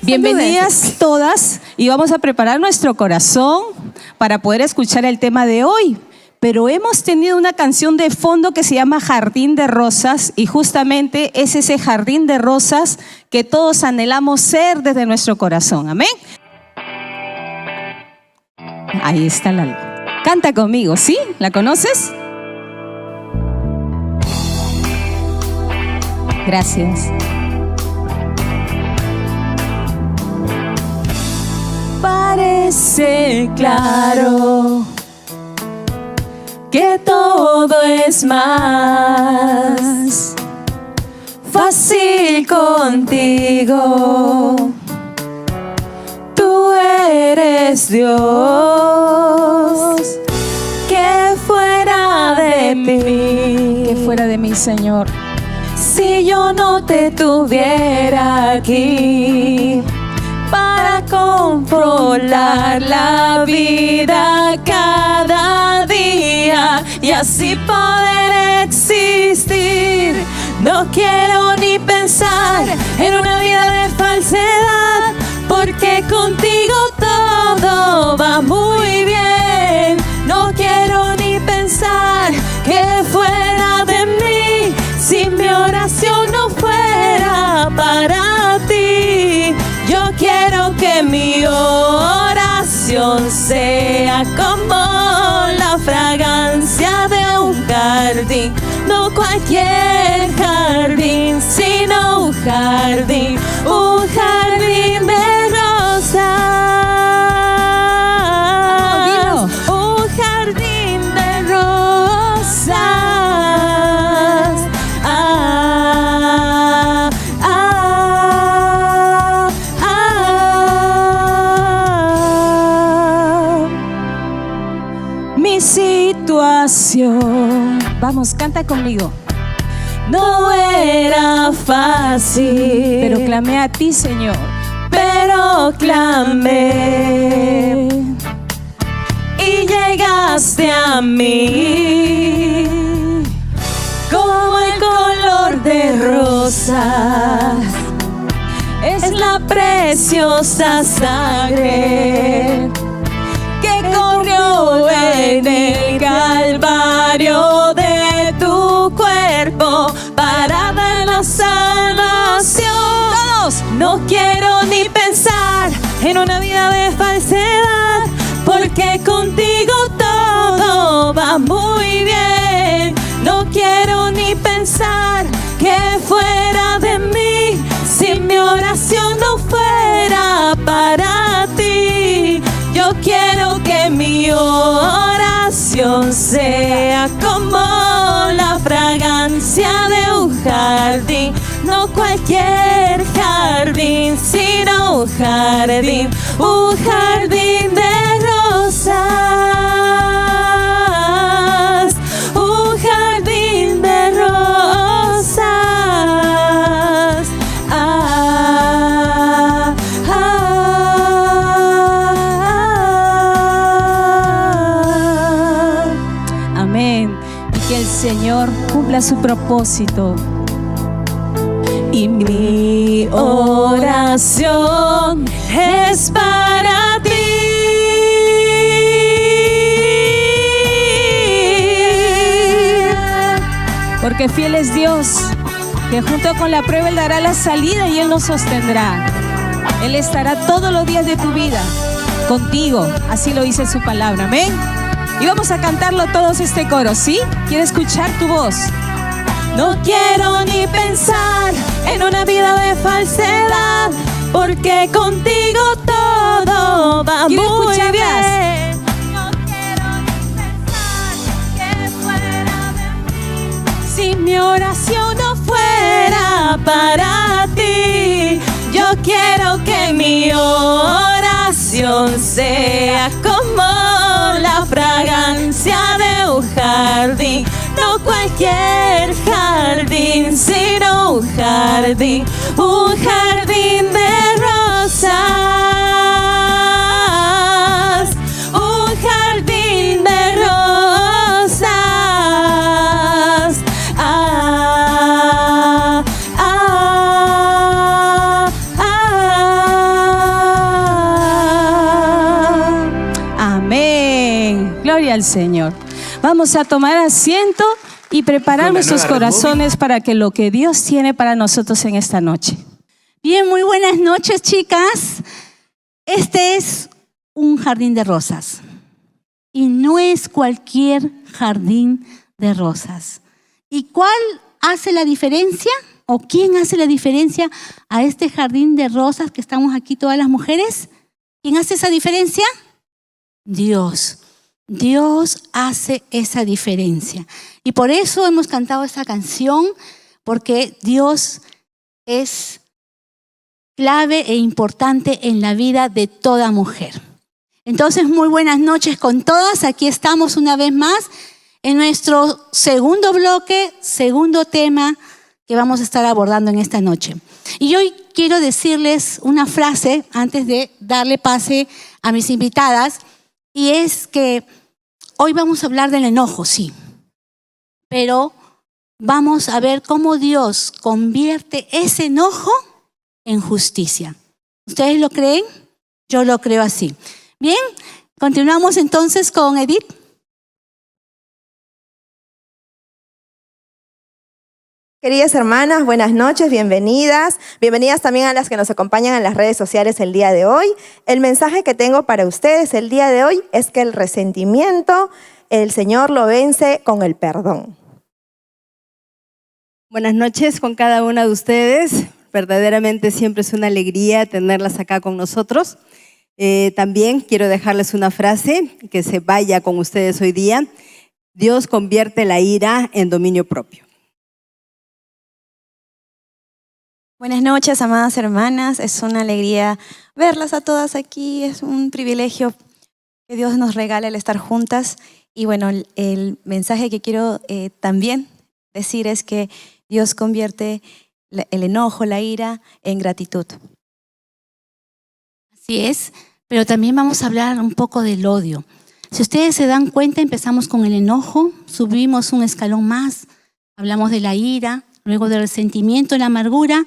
Bienvenidas todas y vamos a preparar nuestro corazón para poder escuchar el tema de hoy. Pero hemos tenido una canción de fondo que se llama Jardín de Rosas y justamente es ese jardín de rosas que todos anhelamos ser desde nuestro corazón. Amén. Ahí está Canta conmigo, ¿sí? ¿La conoces? Gracias. Parece claro que todo es más fácil contigo. Tú eres Dios, que fuera de mí, que fuera de mí, Señor. Si yo no te tuviera aquí para controlar la vida cada día y así poder existir. No quiero ni pensar en una vida de falsedad, porque contigo todo va muy bien. No quiero ni pensar que fuera de mí, si mi oración no fuera para ti. Yo quiero que mi oración sea como la fragancia de un jardín, no cualquier jardín, sino un jardín de rosas, un jardín de rosas. Mi situación, vamos, canta conmigo. No era fácil, pero clamé a ti, Señor. Pero clamé y llegaste a mí como el color de rosas. Es la preciosa sangre que corrió en el Calvario de tu cuerpo para dar la salvación. Todos. No quiero ni pensar en una vida de falsedad, porque contigo todo va muy bien. No quiero ni pensar que fuera de mí, si mi oración no fuera para ti. Yo quiero que mi oración sea como la fragancia de un jardín, no cualquier jardín, sino un jardín de rosas, un jardín de rosas. Amén. Y que el Señor cumpla su propósito. Y mi oración es para ti. Porque fiel es Dios, que junto con la prueba Él dará la salida y Él nos sostendrá. Él estará todos los días de tu vida contigo, así lo dice su palabra. Amén. Y vamos a cantarlo todos este coro, ¿sí? Quiero escuchar tu voz. No quiero ni pensar en una vida de falsedad, porque contigo todo va muy bien. No quiero ni pensar que fuera de mí, si mi oración no fuera para ti. Yo quiero que mi oración sea como la fragancia de un jardín, no cualquier jardín, sino un jardín de rosas, un jardín de rosas. Gloria al Señor. Vamos a tomar asiento y preparar nuestros corazones para que lo que Dios tiene para nosotros en esta noche. Bien, muy buenas noches, chicas. Este es un jardín de rosas. Y no es cualquier jardín de rosas. ¿Y cuál hace la diferencia? ¿O quién hace la diferencia a este jardín de rosas que estamos aquí todas las mujeres? ¿Quién hace esa diferencia? Dios. Dios hace esa diferencia. Y por eso hemos cantado esta canción, porque Dios es clave e importante en la vida de toda mujer. Entonces, muy buenas noches con todas. Aquí estamos una vez más en nuestro segundo bloque, segundo tema que vamos a estar abordando en esta noche. Y hoy quiero decirles una frase antes de darle pase a mis invitadas, y es que hoy vamos a hablar del enojo, sí, pero vamos a ver cómo Dios convierte ese enojo en justicia. ¿Ustedes lo creen? Yo lo creo así. Bien, continuamos entonces con Edith. Queridas hermanas, buenas noches, bienvenidas. Bienvenidas también a las que nos acompañan en las redes sociales el día de hoy. El mensaje que tengo para ustedes el día de hoy es que el resentimiento, el Señor lo vence con el perdón. Buenas noches con cada una de ustedes. Verdaderamente siempre es una alegría tenerlas acá con nosotros. También quiero dejarles una frase que se vaya con ustedes hoy día. Dios convierte la ira en dominio propio. Buenas noches, amadas hermanas. Es una alegría verlas a todas aquí. Es un privilegio que Dios nos regala el estar juntas. Y bueno, el mensaje que quiero también decir es que Dios convierte el enojo, la ira, en gratitud. Así es, pero también vamos a hablar un poco del odio. Si ustedes se dan cuenta, empezamos con el enojo, subimos un escalón más, hablamos de la ira, luego del resentimiento, la amargura,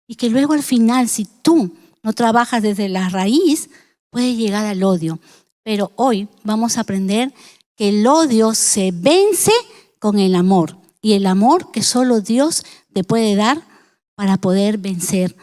y que luego al final, si tú no trabajas desde la raíz, puede llegar al odio. Pero hoy vamos a aprender que el odio se vence con el amor, y el amor que solo Dios te puede dar para poder vencer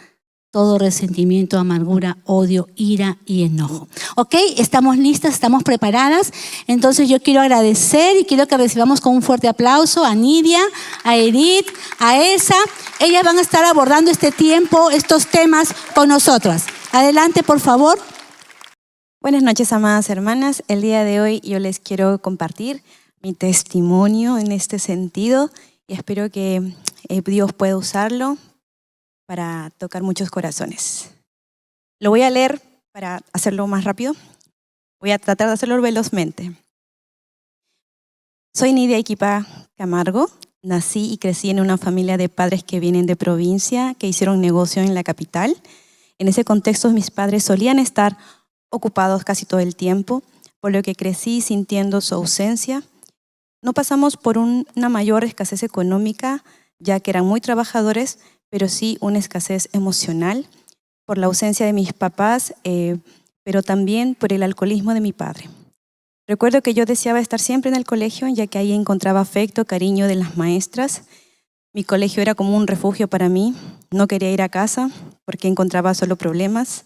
todo resentimiento, amargura, odio, ira y enojo. ¿Ok? ¿Estamos listas? ¿Estamos preparadas? Entonces yo quiero agradecer y quiero que recibamos con un fuerte aplauso a Nidia, a Edith, a Elsa. Ellas van a estar abordando este tiempo, estos temas con nosotras. Adelante, por favor. Buenas noches, amadas hermanas. El día de hoy yo les quiero compartir mi testimonio en este sentido y espero que Dios pueda usarlo para tocar muchos corazones. Lo voy a leer para hacerlo más rápido. Voy a tratar de hacerlo velozmente. Soy Nidia Iquipa Camargo. Nací y crecí en una familia de padres que vienen de provincia, que hicieron negocio en la capital. En ese contexto mis padres solían estar ocupados casi todo el tiempo, por lo que crecí sintiendo su ausencia. No pasamos por una mayor escasez económica, ya que eran muy trabajadores, pero sí una escasez emocional por la ausencia de mis papás, pero también por el alcoholismo de mi padre. Recuerdo que yo deseaba estar siempre en el colegio, ya que ahí encontraba afecto, cariño de las maestras. Mi colegio era como un refugio para mí. No quería ir a casa porque encontraba solo problemas.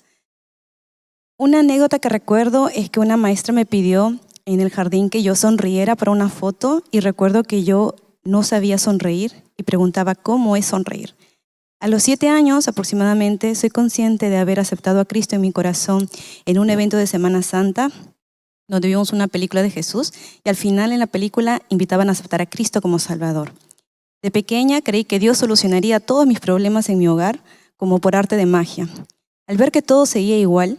Una anécdota que recuerdo es que una maestra me pidió en el jardín que yo sonriera para una foto, y recuerdo que yo no sabía sonreír y preguntaba cómo es sonreír. A los 7 años aproximadamente soy consciente de haber aceptado a Cristo en mi corazón en un evento de Semana Santa, donde vimos una película de Jesús, y al final en la película invitaban a aceptar a Cristo como Salvador. De pequeña creí que Dios solucionaría todos mis problemas en mi hogar como por arte de magia. Al ver que todo seguía igual,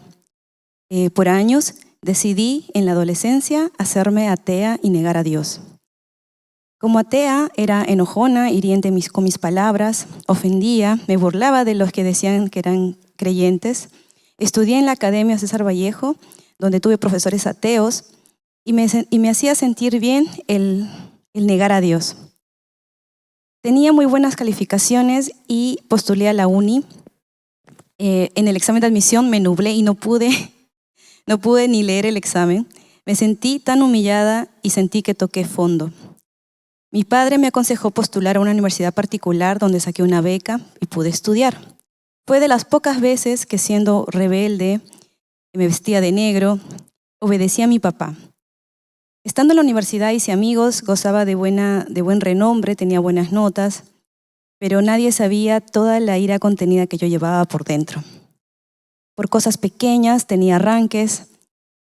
por años decidí en la adolescencia hacerme atea y negar a Dios. Como atea era enojona, hiriente con mis palabras, ofendía, me burlaba de los que decían que eran creyentes. Estudié en la Academia César Vallejo, donde tuve profesores ateos, y me hacía sentir bien el negar a Dios. Tenía muy buenas calificaciones y postulé a la uni. En el examen de admisión me nublé y no pude ni leer el examen. Me sentí tan humillada y sentí que toqué fondo. Mi padre me aconsejó postular a una universidad particular donde saqué una beca y pude estudiar. Fue de las pocas veces que, siendo rebelde, me vestía de negro, obedecí a mi papá. Estando en la universidad hice amigos, gozaba de buen renombre, tenía buenas notas, pero nadie sabía toda la ira contenida que yo llevaba por dentro. Por cosas pequeñas tenía arranques,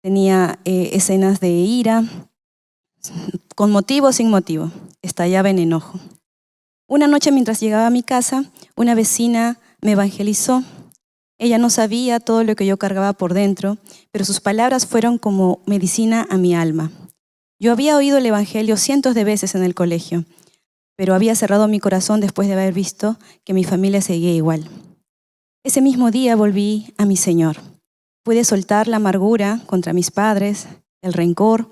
tenía escenas de ira, con motivo o sin motivo, estallaba en enojo. Una noche mientras llegaba a mi casa, una vecina me evangelizó. Ella no sabía todo lo que yo cargaba por dentro, pero sus palabras fueron como medicina a mi alma. Yo había oído el evangelio cientos de veces en el colegio, pero había cerrado mi corazón después de haber visto que mi familia seguía igual. Ese mismo día volví a mi Señor. Pude soltar la amargura contra mis padres, el rencor.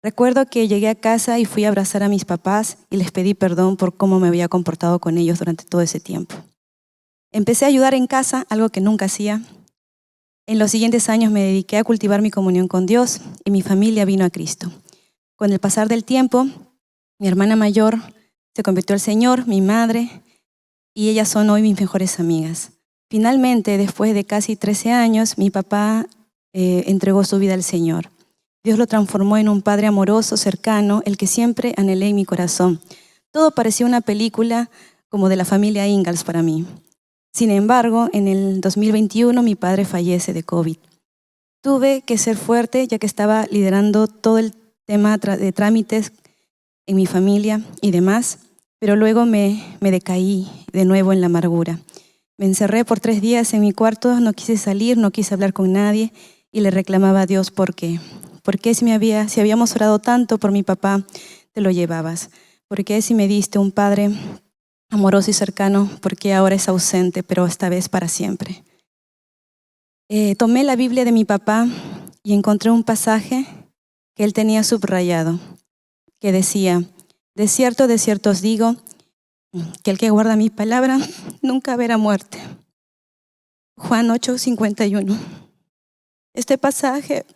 Recuerdo que llegué a casa y fui a abrazar a mis papás y les pedí perdón por cómo me había comportado con ellos durante todo ese tiempo. Empecé a ayudar en casa, algo que nunca hacía. En los siguientes años me dediqué a cultivar mi comunión con Dios y mi familia vino a Cristo. Con el pasar del tiempo, mi hermana mayor se convirtió al Señor, mi madre, y ellas son hoy mis mejores amigas. Finalmente, después de casi 13 años, mi papá entregó su vida al Señor. Dios lo transformó en un padre amoroso, cercano, el que siempre anhelé en mi corazón. Todo parecía una película como de la familia Ingalls para mí. Sin embargo, en el 2021 mi padre fallece de COVID. Tuve que ser fuerte ya que estaba liderando todo el tema de trámites en mi familia y demás, pero luego me decaí de nuevo en la amargura. Me encerré por 3 días en mi cuarto, no quise salir, no quise hablar con nadie y le reclamaba a Dios por qué. ¿Por qué si habíamos orado tanto por mi papá, te lo llevabas? ¿Por qué si me diste un padre amoroso y cercano, por qué ahora es ausente, pero esta vez para siempre? Tomé la Biblia de mi papá y encontré un pasaje que él tenía subrayado, que decía: de cierto os digo, que el que guarda mi palabra nunca verá muerte. Juan 8:51. Este pasaje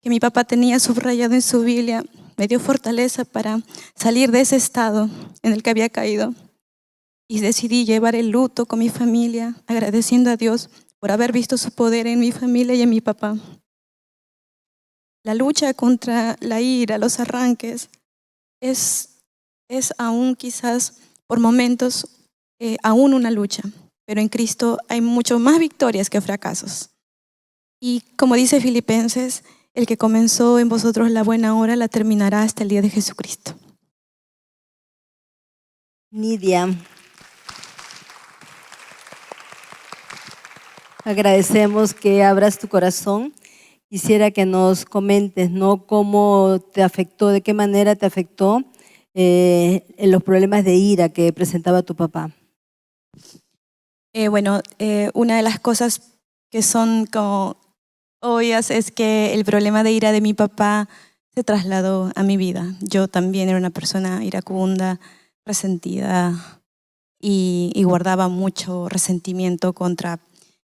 que mi papá tenía subrayado en su Biblia me dio fortaleza para salir de ese estado en el que había caído. Y decidí llevar el luto con mi familia, agradeciendo a Dios por haber visto su poder en mi familia y en mi papá. La lucha contra la ira, los arranques, es aún quizás por momentos aún una lucha, pero en Cristo hay mucho más victorias que fracasos. Y como dice Filipenses, el que comenzó en vosotros la buena obra la terminará hasta el día de Jesucristo. Nidia, agradecemos que abras tu corazón. Quisiera que nos comentes, ¿no?, cómo te afectó, de qué manera te afectó en los problemas de ira que presentaba tu papá. Una de las cosas que son como obvias es que el problema de ira de mi papá se trasladó a mi vida. Yo también era una persona iracunda, resentida y guardaba mucho resentimiento contra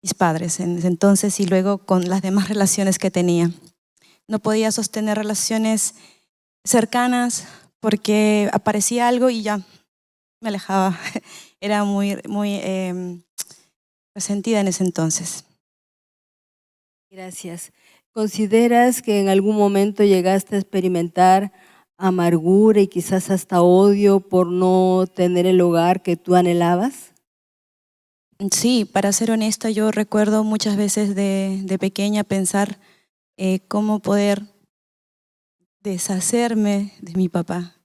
mis padres en ese entonces y luego con las demás relaciones que tenía. No podía sostener relaciones cercanas porque aparecía algo y ya me alejaba. Era muy resentida en ese entonces. Gracias. ¿Consideras que en algún momento llegaste a experimentar amargura y quizás hasta odio por no tener el hogar que tú anhelabas? Sí, para ser honesta, yo recuerdo muchas veces de pequeña pensar cómo poder deshacerme de mi papá.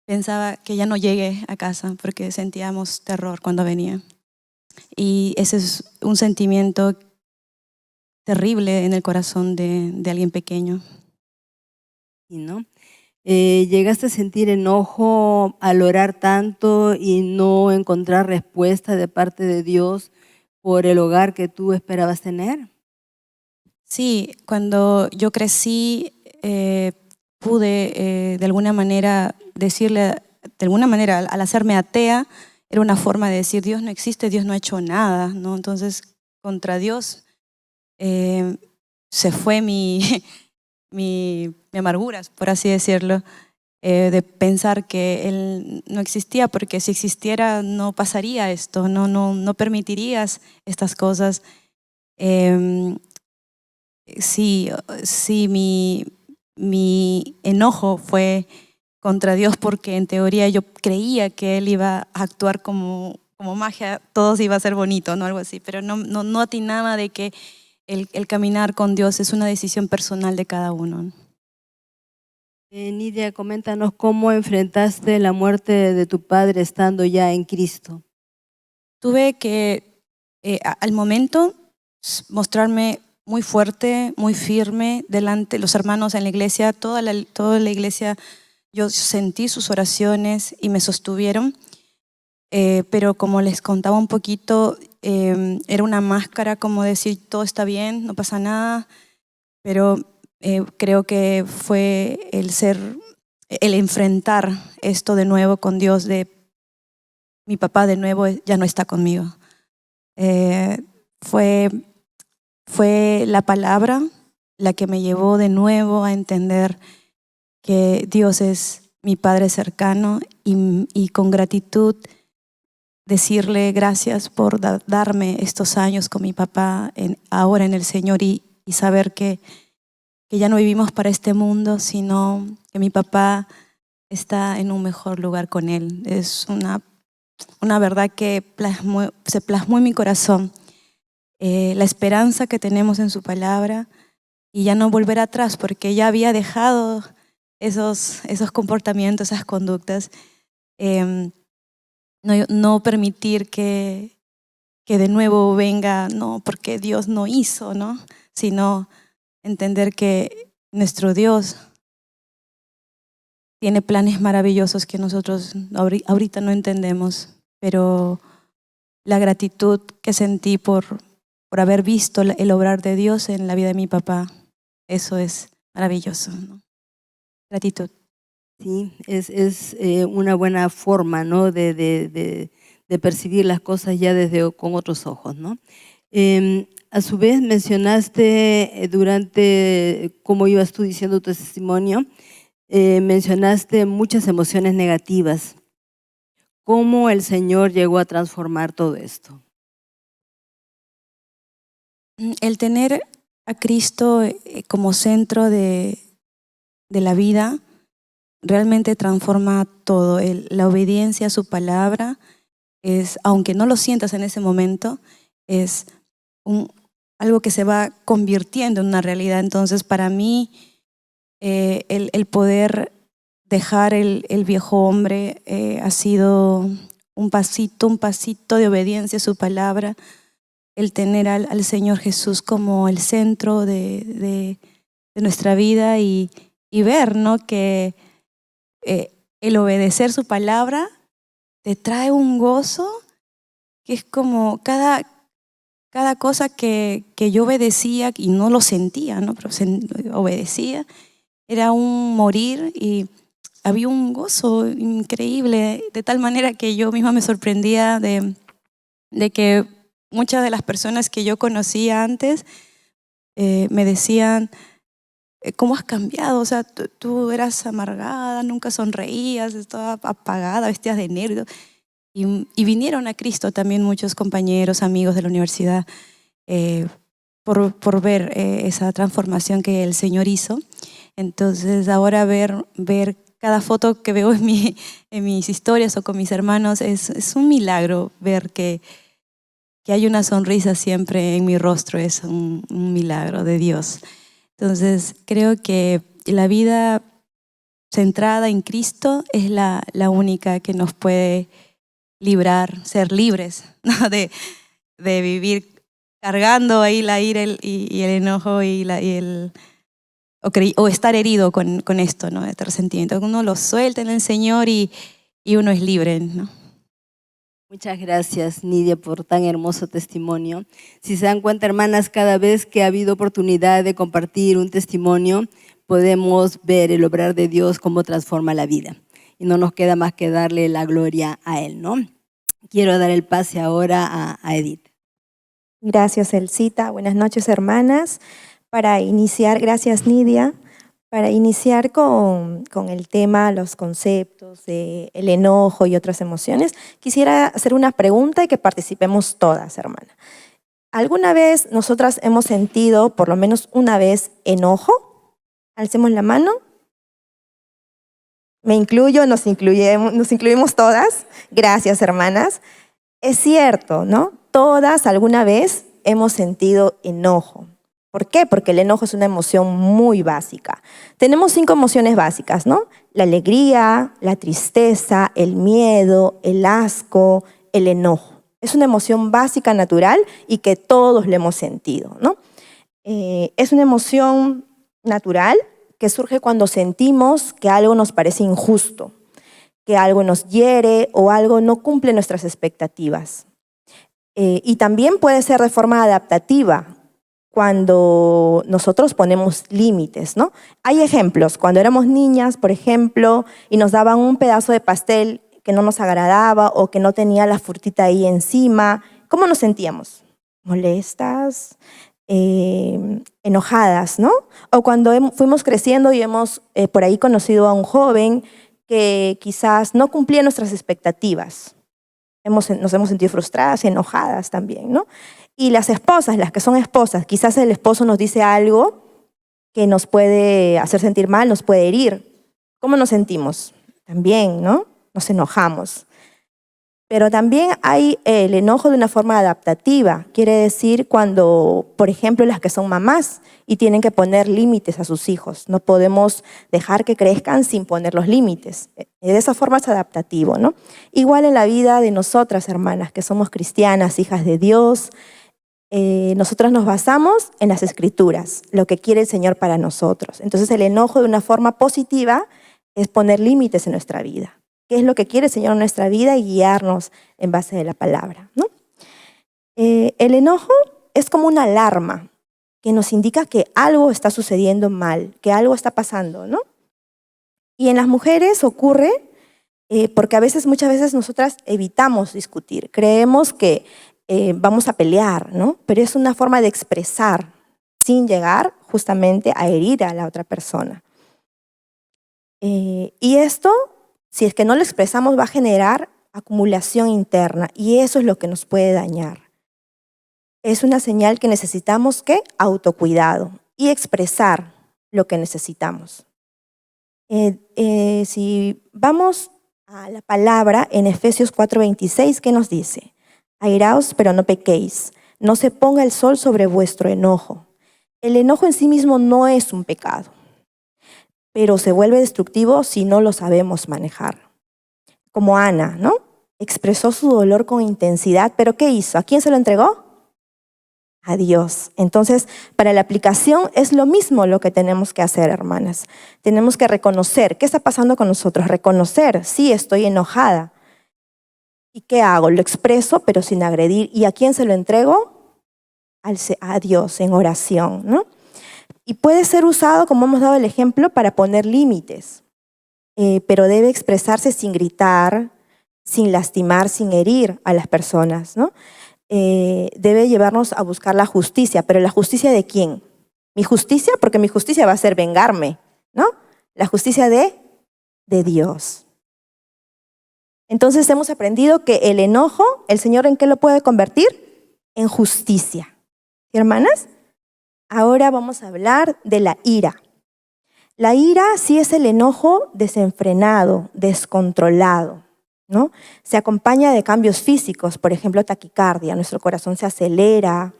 Pensaba que ya no llegué a casa porque sentíamos terror cuando venía. Y ese es un sentimiento terrible en el corazón de alguien pequeño. ¿Y no? ¿Llegaste a sentir enojo al orar tanto y no encontrar respuesta de parte de Dios por el hogar que tú esperabas tener? Sí, cuando yo crecí pude de alguna manera decirle, al hacerme atea, era una forma de decir Dios no existe, Dios no ha hecho nada, ¿no? Entonces contra Dios se fue mi mi amargura, por así decirlo, de pensar que Él no existía, porque si existiera no pasaría esto, no permitirías estas cosas. Sí, sí, mi enojo fue contra Dios porque en teoría yo creía que Él iba a actuar como magia, todo iba a ser bonito, ¿no? Algo así, pero no atinaba de que el caminar con Dios es una decisión personal de cada uno. Nidia, coméntanos cómo enfrentaste la muerte de tu padre estando ya en Cristo. Tuve que, al momento, mostrarme muy fuerte, muy firme delante de los hermanos en la iglesia, toda la iglesia. Yo sentí sus oraciones y me sostuvieron, pero como les contaba un poquito, era una máscara, como decir todo está bien, no pasa nada, pero creo que fue el enfrentar esto de nuevo con Dios, de mi papá de nuevo ya no está conmigo. Fue la palabra la que me llevó de nuevo a entender que Dios es mi Padre cercano y con gratitud decirle gracias por darme estos años con mi papá ahora en el Señor y saber que ya no vivimos para este mundo, sino que mi papá está en un mejor lugar con Él. Es una verdad que se plasmó en mi corazón. La esperanza que tenemos en su palabra y ya no volver atrás, porque ya había dejado esos comportamientos, esas conductas. No permitir que de nuevo venga, no, porque Dios no hizo, ¿no? Sino entender que nuestro Dios tiene planes maravillosos que nosotros ahorita no entendemos, pero la gratitud que sentí por haber visto el obrar de Dios en la vida de mi papá, eso es maravilloso, ¿no? Gratitud. Sí, es una buena forma, ¿no? de percibir las cosas ya con otros ojos, ¿no? A su vez mencionaste durante cómo ibas tú diciendo tu testimonio, mencionaste muchas emociones negativas. ¿Cómo el Señor llegó a transformar todo esto? El tener a Cristo como centro de la vida realmente transforma todo. La obediencia a su palabra es, aunque no lo sientas en ese momento, es algo que se va convirtiendo en una realidad. Entonces, para mí, el poder dejar el viejo hombre ha sido un pasito de obediencia a su palabra, el tener al Señor Jesús como el centro de nuestra vida y ver, ¿no? Que el obedecer su palabra te trae un gozo que es como cada cosa que yo obedecía y no lo sentía, ¿no? Pero obedecía, era un morir y había un gozo increíble, de tal manera que yo misma me sorprendía de que muchas de las personas que yo conocía antes me decían, ¿cómo has cambiado? O sea, tú eras amargada, nunca sonreías, estaba apagada, vestías de negro. Y vinieron a Cristo también muchos compañeros, amigos de la universidad, por ver esa transformación que el Señor hizo. Entonces ahora ver cada foto que veo en mis historias o con mis hermanos es un milagro ver que hay una sonrisa siempre en mi rostro, es un milagro de Dios. Entonces creo que la vida centrada en Cristo es la única que nos puede librar, ser libres, ¿no? de vivir cargando ahí la ira y el enojo o estar herido con esto, ¿no? Este resentimiento. Uno lo suelta en el Señor y uno es libre, ¿no? Muchas gracias, Nidia, por tan hermoso testimonio. Si se dan cuenta, hermanas, cada vez que ha habido oportunidad de compartir un testimonio, podemos ver el obrar de Dios, cómo transforma la vida. Y no nos queda más que darle la gloria a Él, ¿no? Quiero dar el pase ahora a Edith. Gracias, Elcita. Buenas noches, hermanas. Para iniciar, gracias, Nidia, Para iniciar con el tema, los conceptos del enojo y otras emociones, quisiera hacer una pregunta y que participemos todas, hermana. ¿Alguna vez nosotras hemos sentido, por lo menos una vez, enojo? Alcemos la mano. Me incluyo, nos incluimos todas. Gracias, hermanas. Es cierto, ¿no? Todas alguna vez hemos sentido enojo. ¿Por qué? Porque el enojo es una emoción muy básica. Tenemos 5 emociones básicas, ¿no? La alegría, la tristeza, el miedo, el asco, el enojo. Es una emoción básica, natural y que todos le hemos sentido, ¿no? Es una emoción natural que surge cuando sentimos que algo nos parece injusto, que algo nos hiere o algo no cumple nuestras expectativas. Y también puede ser de forma adaptativa, cuando nosotros ponemos límites, ¿no? Hay ejemplos, cuando éramos niñas, por ejemplo, y nos daban un pedazo de pastel que no nos agradaba o que no tenía la frutita ahí encima, ¿cómo nos sentíamos? Molestas, enojadas, ¿no? O cuando fuimos creciendo y hemos por ahí conocido a un joven que quizás no cumplía nuestras expectativas. Nos hemos sentido frustradas y enojadas también, ¿no? Y las esposas, las que son esposas, quizás el esposo nos dice algo que nos puede hacer sentir mal, nos puede herir. ¿Cómo nos sentimos? También, ¿no? Nos enojamos. Pero también hay el enojo de una forma adaptativa. Quiere decir cuando, por ejemplo, las que son mamás y tienen que poner límites a sus hijos. No podemos dejar que crezcan sin poner los límites. De esa forma es adaptativo, ¿no? Igual en la vida de nosotras, hermanas, que somos cristianas, hijas de Dios, nosotras nos basamos en las Escrituras, lo que quiere el Señor para nosotros. Entonces el enojo de una forma positiva es poner límites en nuestra vida. ¿Qué es lo que quiere el Señor en nuestra vida? Y guiarnos en base de la palabra, ¿no? El enojo es como una alarma que nos indica que algo está sucediendo mal, que algo está pasando, ¿no? Y en las mujeres ocurre porque muchas veces nosotras evitamos discutir. Creemos que vamos a pelear, ¿no? Pero es una forma de expresar sin llegar justamente a herir a la otra persona. Y esto, si es que no lo expresamos, va a generar acumulación interna y eso es lo que nos puede dañar. Es una señal que necesitamos autocuidado y expresar lo que necesitamos. Si vamos a la palabra en Efesios 4:26, ¿qué nos dice? Airaos, pero no pequéis. No se ponga el sol sobre vuestro enojo. El enojo en sí mismo no es un pecado, pero se vuelve destructivo si no lo sabemos manejar. Como Ana, ¿no? Expresó su dolor con intensidad, pero ¿qué hizo? ¿A quién se lo entregó? A Dios. Entonces, para la aplicación es lo mismo lo que tenemos que hacer, hermanas. Tenemos que reconocer qué está pasando con nosotros. Reconocer, sí, estoy enojada. ¿Y qué hago? Lo expreso, pero sin agredir. ¿Y a quién se lo entrego? A Dios, en oración, ¿no? Y puede ser usado, como hemos dado el ejemplo, para poner límites. Pero debe expresarse sin gritar, sin lastimar, sin herir a las personas, ¿no? Debe llevarnos a buscar la justicia. ¿Pero la justicia de quién? ¿Mi justicia? Porque mi justicia va a ser vengarme, ¿no? La justicia de Dios. Entonces hemos aprendido que el enojo, ¿el Señor en qué lo puede convertir? En justicia. ¿Sí, hermanas? Ahora vamos a hablar de la ira. La ira sí es el enojo desenfrenado, descontrolado, ¿no? Se acompaña de cambios físicos, por ejemplo, taquicardia. Nuestro corazón se acelera,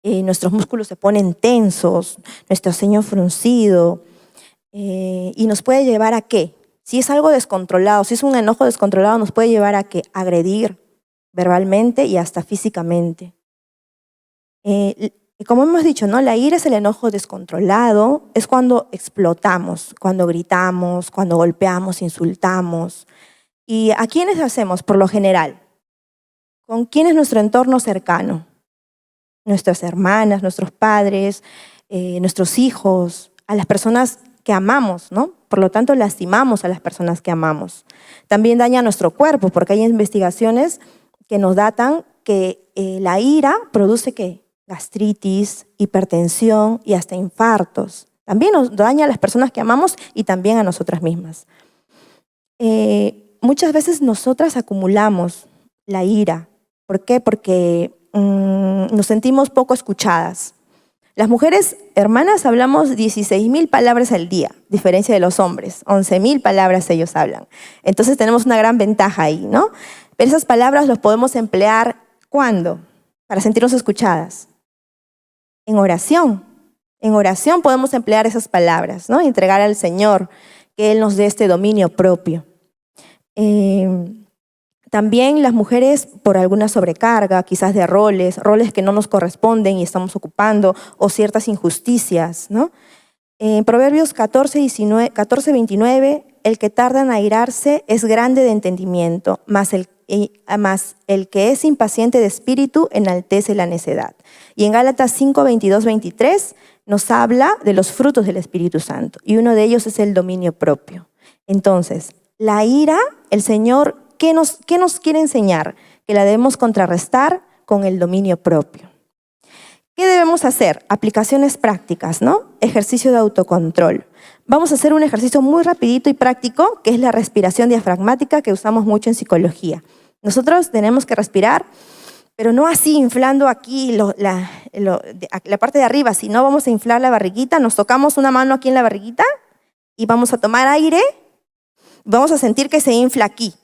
nuestros músculos se ponen tensos, nuestro ceño fruncido, y nos puede llevar a ¿qué? Si es algo descontrolado, si es un enojo descontrolado, nos puede llevar a ¿qué? Agredir verbalmente y hasta físicamente. Como hemos dicho, ¿no? La ira es el enojo descontrolado, es cuando explotamos, cuando gritamos, cuando golpeamos, insultamos. ¿Y a quiénes hacemos por lo general? ¿Con quién es nuestro entorno cercano? Nuestras hermanas, nuestros padres, nuestros hijos, a las personas que amamos, ¿no? Por lo tanto, lastimamos a las personas que amamos. También daña nuestro cuerpo, porque hay investigaciones que nos datan que la ira produce ¿qué? Gastritis, hipertensión y hasta infartos. También nos daña a las personas que amamos y también a nosotras mismas. Muchas veces nosotras acumulamos la ira. ¿Por qué? Porque nos sentimos poco escuchadas. Las mujeres hermanas hablamos 16,000 palabras al día, diferencia de los hombres, 11,000 palabras ellos hablan. Entonces tenemos una gran ventaja ahí, ¿no? Pero esas palabras las podemos emplear, ¿cuándo? Para sentirnos escuchadas. En oración. En oración podemos emplear esas palabras, ¿no? Y entregar al Señor que Él nos dé este dominio propio. También las mujeres por alguna sobrecarga, quizás de roles que no nos corresponden y estamos ocupando, o ciertas injusticias, ¿no? En Proverbios 14:29, el que tarda en airarse es grande de entendimiento, mas el que es impaciente de espíritu enaltece la necedad. Y en Gálatas 5:22-23 nos habla de los frutos del Espíritu Santo, y uno de ellos es el dominio propio. Entonces, la ira, el Señor, ¿qué nos quiere enseñar? Que la debemos contrarrestar con el dominio propio. ¿Qué debemos hacer? Aplicaciones prácticas, ¿no? Ejercicio de autocontrol. Vamos a hacer un ejercicio muy rapidito y práctico, que es la respiración diafragmática, que usamos mucho en psicología. Nosotros tenemos que respirar, pero no así inflando aquí la parte de arriba, sino vamos a inflar la barriguita, nos tocamos una mano aquí en la barriguita y vamos a tomar aire, vamos a sentir que se infla aquí.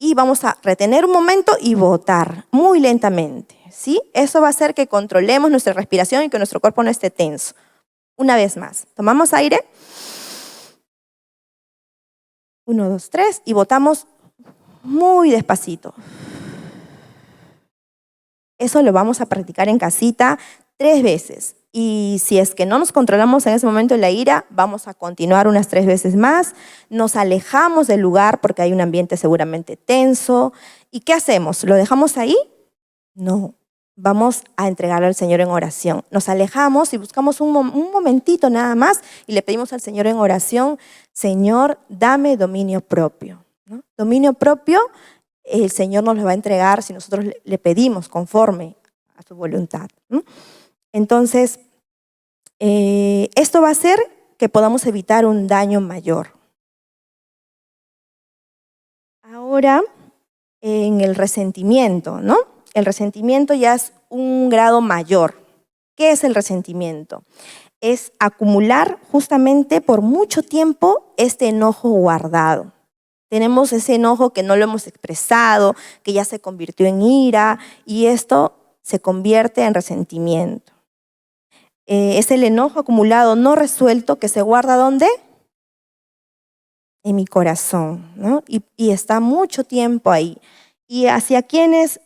Y vamos a retener un momento y botar muy lentamente, ¿sí? Eso va a hacer que controlemos nuestra respiración y que nuestro cuerpo no esté tenso. Una vez más, tomamos aire. 1, 2, 3 y botamos muy despacito. Eso lo vamos a practicar en casita 3 veces. Y si es que no nos controlamos en ese momento de la ira, vamos a continuar unas 3 veces más. Nos alejamos del lugar porque hay un ambiente seguramente tenso. ¿Y qué hacemos? ¿Lo dejamos ahí? No. Vamos a entregarlo al Señor en oración. Nos alejamos y buscamos un momentito nada más y le pedimos al Señor en oración, Señor, dame dominio propio, ¿no? Dominio propio, el Señor nos lo va a entregar si nosotros le pedimos conforme a su voluntad, ¿no? Entonces, esto va a hacer que podamos evitar un daño mayor. Ahora, en el resentimiento, ¿no? El resentimiento ya es un grado mayor. ¿Qué es el resentimiento? Es acumular justamente por mucho tiempo este enojo guardado. Tenemos ese enojo que no lo hemos expresado, que ya se convirtió en ira, y esto se convierte en resentimiento. Es el enojo acumulado no resuelto que se guarda ¿dónde? En mi corazón, ¿no? Y está mucho tiempo ahí. ¿Y hacia quiénes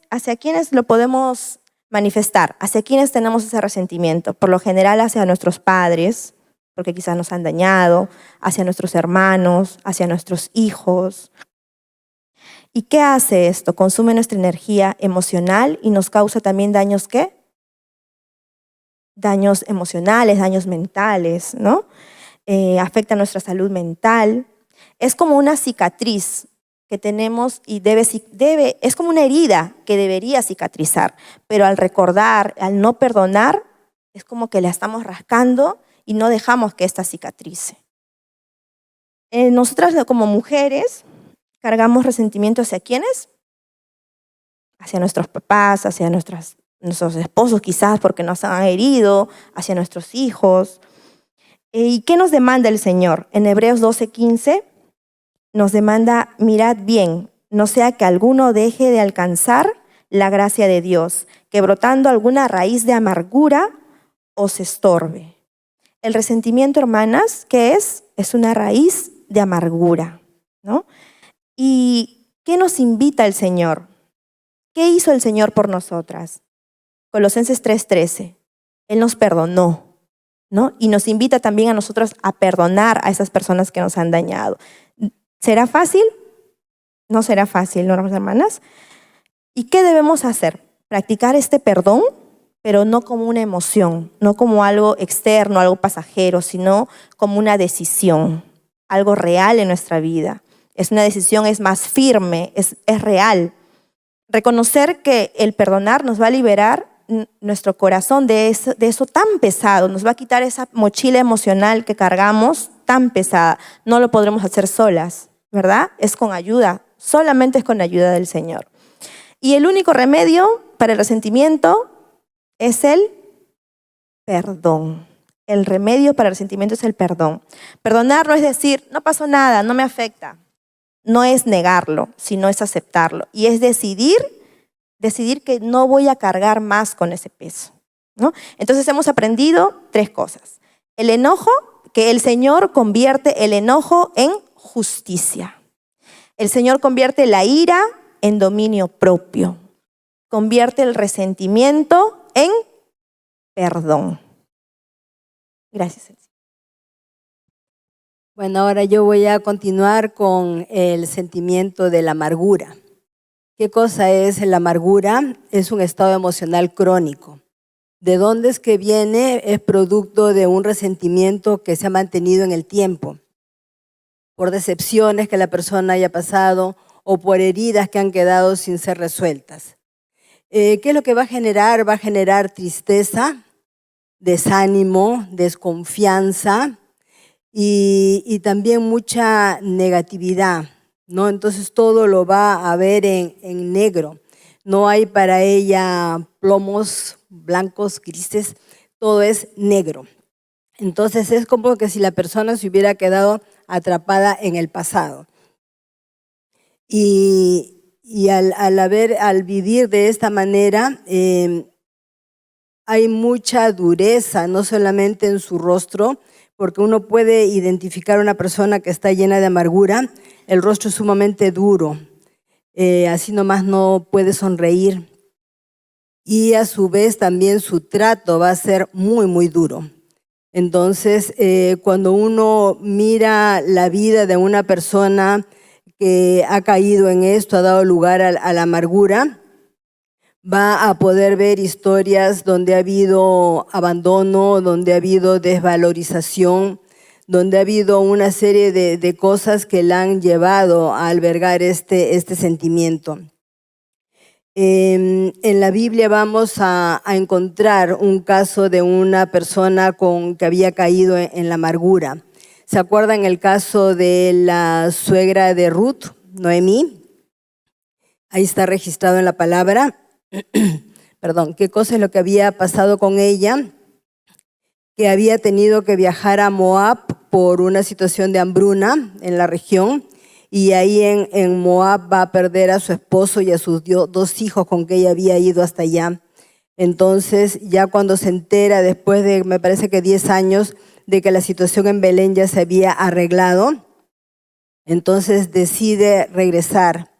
lo podemos manifestar? ¿Hacia quiénes tenemos ese resentimiento? Por lo general hacia nuestros padres, porque quizás nos han dañado, hacia nuestros hermanos, hacia nuestros hijos. ¿Y qué hace esto? Consume nuestra energía emocional y nos causa también daños, ¿qué? Daños emocionales, daños mentales, ¿no? Afecta nuestra salud mental. Es como una cicatriz que tenemos y es como una herida que debería cicatrizar, pero al recordar, al no perdonar, es como que la estamos rascando y no dejamos que esta cicatrice. Nosotras como mujeres cargamos resentimiento ¿hacia quiénes? Hacia nuestros papás, hacia nuestros esposos quizás porque nos han herido, hacia nuestros hijos. ¿Y qué nos demanda el Señor? En Hebreos 12:15 nos demanda, mirad bien, no sea que alguno deje de alcanzar la gracia de Dios, que brotando alguna raíz de amargura os estorbe. El resentimiento, hermanas, ¿qué es? Es una raíz de amargura, ¿no? ¿Y qué nos invita el Señor? ¿Qué hizo el Señor por nosotras? Colosenses 3:13, Él nos perdonó, ¿no? Y nos invita también a nosotros a perdonar a esas personas que nos han dañado. ¿Será fácil? No será fácil, ¿no, hermanas? ¿Y qué debemos hacer? Practicar este perdón, pero no como una emoción, no como algo externo, algo pasajero, sino como una decisión, algo real en nuestra vida. Es una decisión, es más firme, es real. Reconocer que el perdonar nos va a liberar nuestro corazón de eso tan pesado, nos va a quitar esa mochila emocional que cargamos tan pesada. No lo podremos hacer solas, ¿verdad? Es con ayuda, solamente es con ayuda del Señor. Y el único remedio para el resentimiento es el perdón. El remedio para el resentimiento es el perdón. Perdonar no es decir, no pasó nada, no me afecta. No es negarlo, sino es aceptarlo. Y es decidir que no voy a cargar más con ese peso, ¿no? Entonces hemos aprendido 3 cosas. El enojo, que el Señor convierte el enojo en justicia. El Señor convierte la ira en dominio propio. Convierte el resentimiento en perdón. Gracias. Bueno, ahora yo voy a continuar con el sentimiento de la amargura. ¿Qué cosa es la amargura? Es un estado emocional crónico. ¿De dónde es que viene? Es producto de un resentimiento que se ha mantenido en el tiempo, por decepciones que la persona haya pasado o por heridas que han quedado sin ser resueltas. ¿Qué es lo que va a generar? Va a generar tristeza, desánimo, desconfianza y también mucha negatividad, ¿no? Entonces todo lo va a ver en negro. No hay para ella plomos blancos, grises, todo es negro. Entonces es como que si la persona se hubiera quedado atrapada en el pasado. Y al vivir de esta manera, hay mucha dureza, no solamente en su rostro, porque uno puede identificar a una persona que está llena de amargura, el rostro es sumamente duro, así nomás no puede sonreír. Y a su vez también su trato va a ser muy, muy duro. Entonces, cuando uno mira la vida de una persona que ha caído en esto, ha dado lugar a la amargura, va a poder ver historias donde ha habido abandono, donde ha habido desvalorización, donde ha habido una serie de cosas que la han llevado a albergar este sentimiento. En la Biblia vamos a encontrar un caso de una persona que había caído en la amargura. ¿Se acuerdan el caso de la suegra de Ruth, Noemí? Ahí está registrado en la palabra. Perdón, ¿qué cosa es lo que había pasado con ella? Que había tenido que viajar a Moab por una situación de hambruna en la región, y ahí en Moab va a perder a su esposo y a sus 2 hijos con que ella había ido hasta allá. Entonces, ya cuando se entera, después de, me parece que 10 años, de que la situación en Belén ya se había arreglado, entonces decide regresar.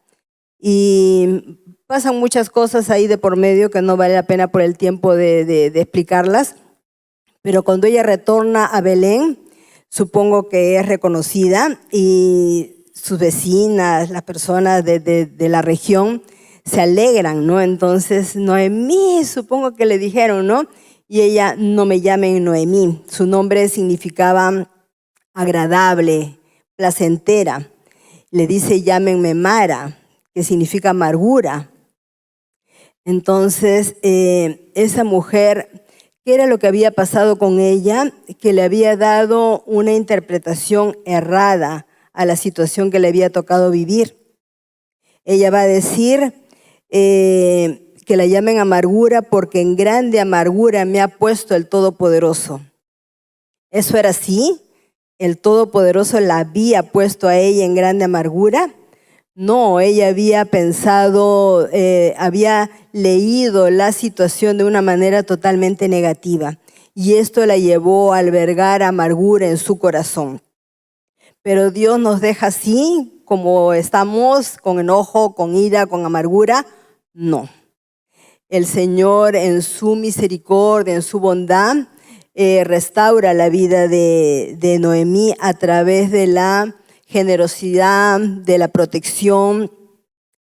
Y pasan muchas cosas ahí de por medio que no vale la pena por el tiempo de explicarlas, pero cuando ella retorna a Belén, supongo que es reconocida y sus vecinas, las personas de la región, se alegran, ¿no? Entonces, Noemí, supongo que le dijeron, ¿no? Y ella, no me llamen Noemí. Su nombre significaba agradable, placentera. Le dice, llámenme Mara, que significa amargura. Entonces, esa mujer, ¿qué era lo que había pasado con ella? Que le había dado una interpretación errada a la situación que le había tocado vivir. Ella va a decir que la llamen amargura porque en grande amargura me ha puesto el Todopoderoso. ¿Eso era así? ¿El Todopoderoso la había puesto a ella en grande amargura? No, ella había pensado, había leído la situación de una manera totalmente negativa, y esto la llevó a albergar amargura en su corazón. Pero Dios nos deja así, como estamos, con enojo, con ira, con amargura. No. El Señor en su misericordia, en su bondad, restaura la vida de Noemí a través de la generosidad, de la protección,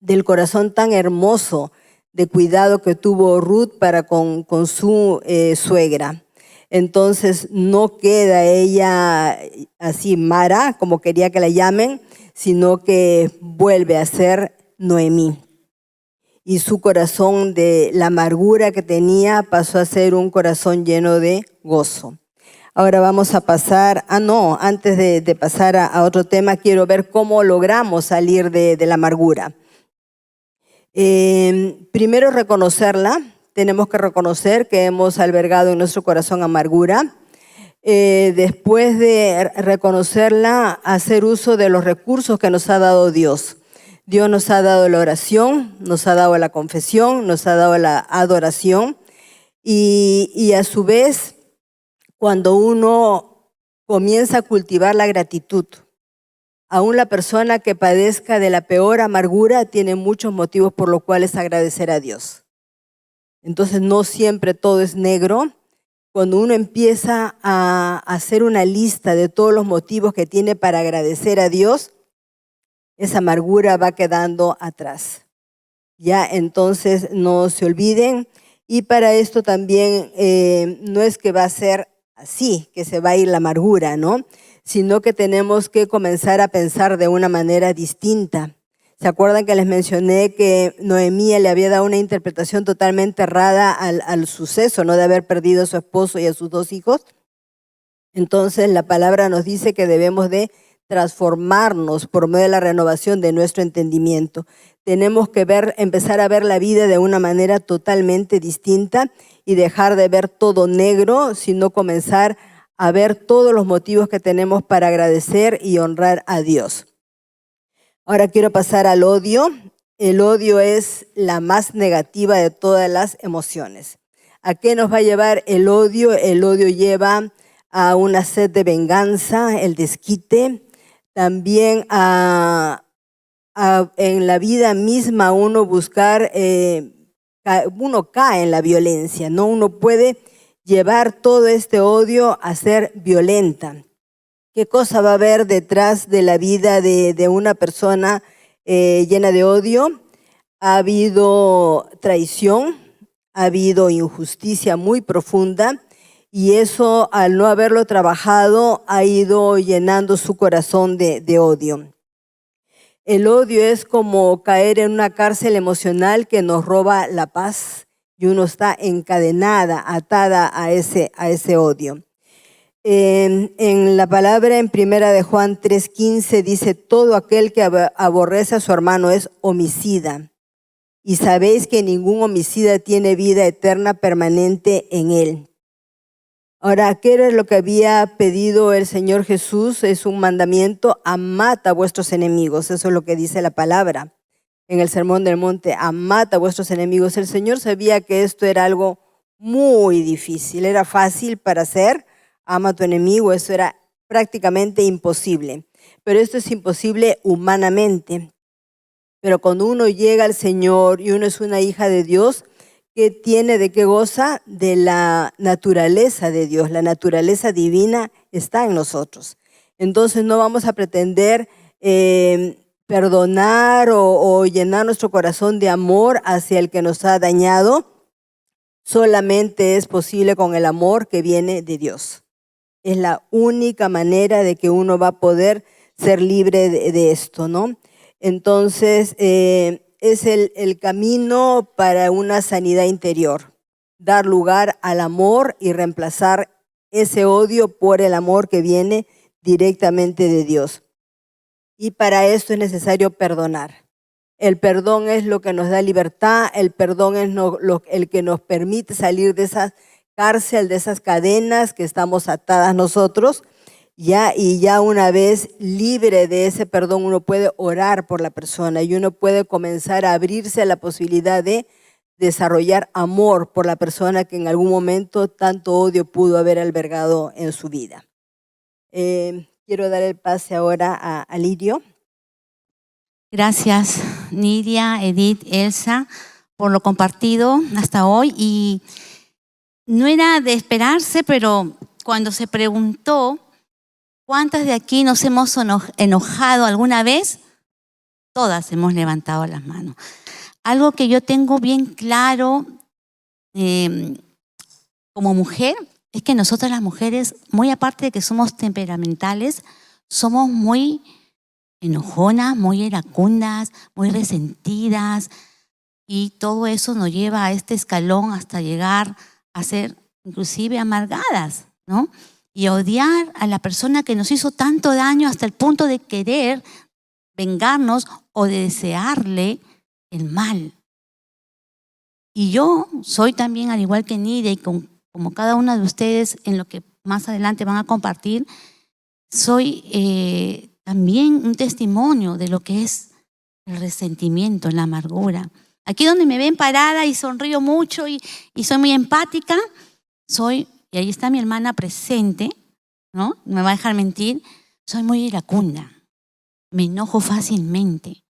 del corazón tan hermoso de cuidado que tuvo Ruth para con su suegra. Entonces no queda ella así Mara, como quería que la llamen, sino que vuelve a ser Noemí. y su corazón de la amargura que tenía pasó a ser un corazón lleno de gozo. Ahora vamos a pasar, antes de pasar a otro tema, quiero ver cómo logramos salir de la amargura. Primero reconocerla, tenemos que reconocer que hemos albergado en nuestro corazón amargura. Después de reconocerla, hacer uso de los recursos que nos ha dado Dios. Dios nos ha dado la oración, nos ha dado la confesión, nos ha dado la adoración y a su vez, cuando uno comienza a cultivar la gratitud, aún la persona que padezca de la peor amargura tiene muchos motivos por los cuales agradecer a Dios. Entonces no siempre todo es negro. Cuando uno empieza a hacer una lista de todos los motivos que tiene para agradecer a Dios, esa amargura va quedando atrás. Ya, entonces no se olviden. Y para esto también no es que va a ser así, que se va a ir la amargura, ¿no? Sino que tenemos que comenzar a pensar de una manera distinta. ¿Se acuerdan que les mencioné que Noemí le había dado una interpretación totalmente errada al suceso, ¿no? De haber perdido a su esposo y a sus 2 hijos? Entonces la palabra nos dice que debemos de transformarnos por medio de la renovación de nuestro entendimiento. Tenemos que empezar a ver la vida de una manera totalmente distinta y dejar de ver todo negro, sino comenzar a ver todos los motivos que tenemos para agradecer y honrar a Dios. Ahora quiero pasar al odio. El odio es la más negativa de todas las emociones. ¿A qué nos va a llevar el odio? El odio lleva a una sed de venganza, el desquite, también en la vida misma uno buscar, uno cae en la violencia, ¿no? Uno puede llevar todo este odio a ser violenta. ¿Qué cosa va a haber detrás de la vida de una persona llena de odio? Ha habido traición, ha habido injusticia muy profunda y eso, al no haberlo trabajado, ha ido llenando su corazón de odio. El odio es como caer en una cárcel emocional que nos roba la paz y uno está encadenada, atada a ese odio. En la palabra en 1 Juan 3:15 dice: todo aquel que aborrece a su hermano es homicida. Y sabéis que ningún homicida tiene vida eterna permanente en él. Ahora, ¿qué era lo que había pedido el Señor Jesús? Es un mandamiento: amad a vuestros enemigos. Eso es lo que dice la palabra en el Sermón del Monte: amad a vuestros enemigos. El Señor sabía que esto era algo muy difícil. Era fácil para hacer: ama a tu enemigo. Eso era prácticamente imposible. Pero esto es imposible humanamente. Pero cuando uno llega al Señor y uno es una hija de Dios, ¿qué tiene? ¿De qué goza? De la naturaleza de Dios. La naturaleza divina está en nosotros. Entonces no vamos a pretender perdonar o llenar nuestro corazón de amor hacia el que nos ha dañado. Solamente es posible con el amor que viene de Dios. Es la única manera de que uno va a poder ser libre de esto, ¿no? Entonces, es el camino para una sanidad interior. Dar lugar al amor y reemplazar ese odio por el amor que viene directamente de Dios. Y para esto es necesario perdonar. El perdón es lo que nos da libertad, el perdón es el que nos permite salir de esa cárcel, de esas cadenas que estamos atadas nosotros. Y ya una vez libre de ese perdón, uno puede orar por la persona y uno puede comenzar a abrirse a la posibilidad de desarrollar amor por la persona que en algún momento tanto odio pudo haber albergado en su vida. Quiero dar el pase ahora a Lidio. Gracias, Nidia, Edith, Elsa, por lo compartido hasta hoy. Y no era de esperarse, pero cuando se preguntó ¿cuántas de aquí nos hemos enojado alguna vez? Todas hemos levantado las manos. Algo que yo tengo bien claro como mujer es que nosotras las mujeres, muy aparte de que somos temperamentales, somos muy enojonas, muy iracundas, muy resentidas Y todo eso nos lleva a este escalón hasta llegar a ser inclusive amargadas, ¿no? Y odiar a la persona que nos hizo tanto daño hasta el punto de querer vengarnos o de desearle el mal. Y yo soy también, al igual que Nidia y como cada una de ustedes en lo que más adelante van a compartir, soy también un testimonio de lo que es el resentimiento, la amargura. Aquí donde me ven parada y sonrío mucho y soy muy empática, y ahí está mi hermana presente, ¿no? No me va a dejar mentir, soy muy iracunda, me enojo fácilmente,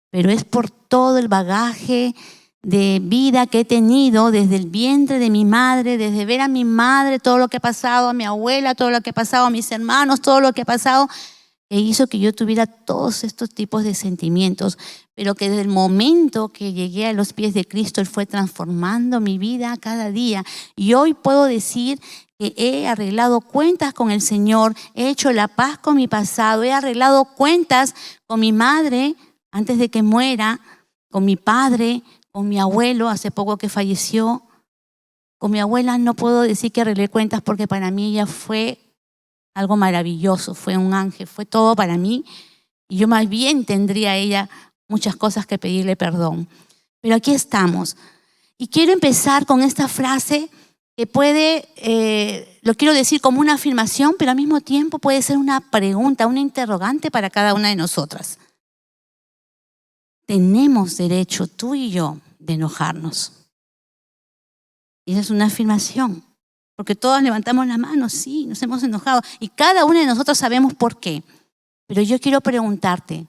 pero es por todo el bagaje de vida que he tenido desde el vientre de mi madre, desde ver a mi madre, todo lo que ha pasado, a mi abuela, todo lo que ha pasado, a mis hermanos, todo lo que ha pasado, que hizo que yo tuviera todos estos tipos de sentimientos, pero que desde el momento que llegué a los pies de Cristo, Él fue transformando mi vida cada día. Y hoy puedo decir que he arreglado cuentas con el Señor, he hecho la paz con mi pasado, he arreglado cuentas con mi madre antes de que muera, con mi padre, con mi abuelo, hace poco que falleció. Con mi abuela no puedo decir que arreglé cuentas porque para mí ella fue algo maravilloso, fue un ángel, fue todo para mí. Y yo más bien tendría a ella muchas cosas que pedirle perdón. Pero aquí estamos. Y quiero empezar con esta frase que lo quiero decir como una afirmación, pero al mismo tiempo puede ser una pregunta, una interrogante para cada una de nosotras. Tenemos derecho, tú y yo, de enojarnos. Y esa es una afirmación. Porque todas levantamos la mano, sí, nos hemos enojado. Y cada una de nosotros sabemos por qué. Pero yo quiero preguntarte,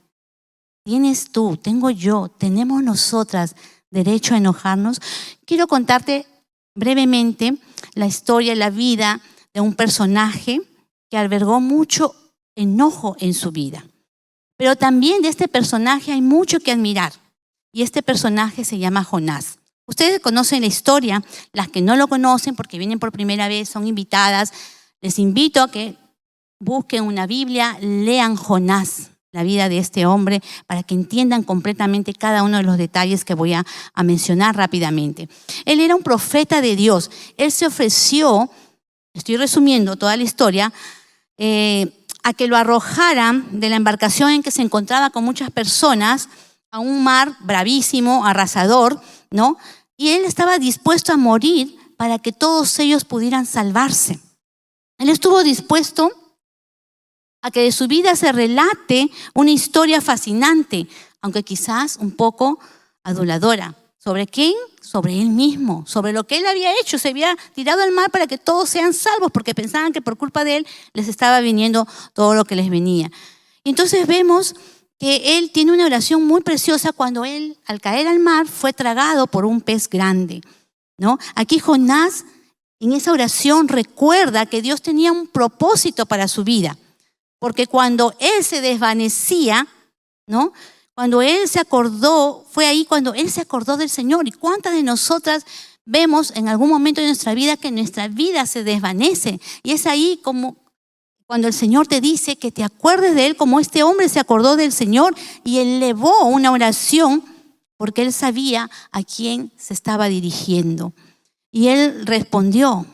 ¿tienes tú, tengo yo, tenemos nosotras derecho a enojarnos? Quiero contarte brevemente la historia, la vida de un personaje que albergó mucho enojo en su vida. Pero también de este personaje hay mucho que admirar. Y este personaje se llama Jonás. Ustedes conocen la historia, las que no lo conocen porque vienen por primera vez, son invitadas. Les invito a que busquen una Biblia, lean Jonás, la vida de este hombre, para que entiendan completamente cada uno de los detalles que voy a mencionar rápidamente. Él era un profeta de Dios. Él se ofreció, estoy resumiendo toda la historia, a que lo arrojaran de la embarcación en que se encontraba con muchas personas a un mar bravísimo, arrasador, ¿no? Y él estaba dispuesto a morir para que todos ellos pudieran salvarse. Él estuvo dispuesto a que de su vida se relate una historia fascinante, aunque quizás un poco aduladora. ¿Sobre quién? Sobre él mismo, sobre lo que él había hecho. Se había tirado al mar para que todos sean salvos, porque pensaban que por culpa de él les estaba viniendo todo lo que les venía. Y entonces vemos que él tiene una oración muy preciosa cuando él, al caer al mar, fue tragado por un pez grande, ¿no? Aquí Jonás, en esa oración, recuerda que Dios tenía un propósito para su vida, porque cuando él se desvanecía, ¿no? Cuando él se acordó, fue ahí cuando él se acordó del Señor. ¿Y cuántas de nosotras vemos en algún momento de nuestra vida que nuestra vida se desvanece? Y es ahí como cuando el Señor te dice que te acuerdes de Él, como este hombre se acordó del Señor y elevó una oración porque él sabía a quién se estaba dirigiendo. Y él respondió,